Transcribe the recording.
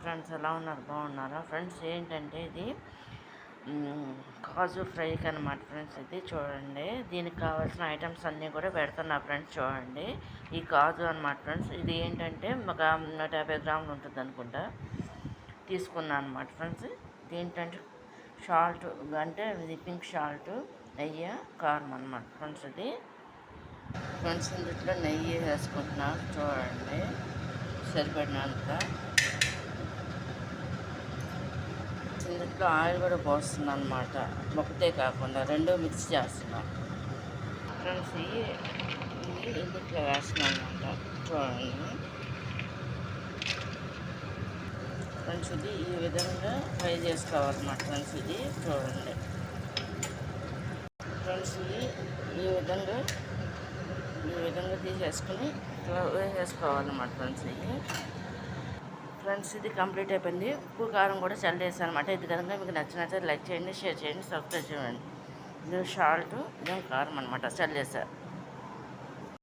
Friends, ఎలా ఉన్నారు? బాగున్నారా ఫ్రెండ్స్? ఏంటంటే ఇది కాజు ఫ్రైకి అనమాట ఫ్రెండ్స్. ఇది చూడండి, దీనికి కావాల్సిన ఐటమ్స్ అన్నీ కూడా పెడుతున్నా ఫ్రెండ్స్. చూడండి, ఈ కాజు అనమాట ఫ్రెండ్స్. ఇది ఏంటంటే ఒక 150 గ్రాములు ఉంటుంది అనుకుంటా, తీసుకున్నాను అనమాట ఫ్రెండ్స్. ఏంటంటే సాల్ట్, అంటే ఇది పింక్ సాల్ట్, నెయ్యి, కారం అనమాట ఫ్రెండ్స్. ఇది ఫ్రెండ్స్, ఇందులో నెయ్యి వేసుకుంటున్నాను చూడండి, సరిపడినంత. ఇందులో ఆయిల్ కూడా పోస్తున్నాను అనమాట, ఒకటే కాకుండా రెండు మిక్స్ చేస్తున్నాను ఫ్రెండ్స్. ఇవి ఇందులో వేస్తున్నాను అనమాట చూడండి ఫ్రెండ్స్. ఇది ఈ విధంగా ఫ్రై చేసుకోవాలన్నమాట ఫ్రెండ్స్. ఇది చూడండి ఫ్రెండ్స్, ఇది ఈ విధంగా తీసేసుకుని ఇట్లా వేసేసుకోవాలన్నమాట ఫ్రెండ్స్. ఇది ఫ్రెండ్స్, ఇది కంప్లీట్ అయిపోయింది. ఉప్పు కారం కూడా చల్లేసాను అనమాట. ఇది విధంగా మీకు నచ్చినట్లయితే లైక్ చేయండి, షేర్ చేయండి, సబ్స్క్రైబ్ చేయండి. ఇది సాల్ట్, ఇదేం కారం అనమాట, చల్లేసా.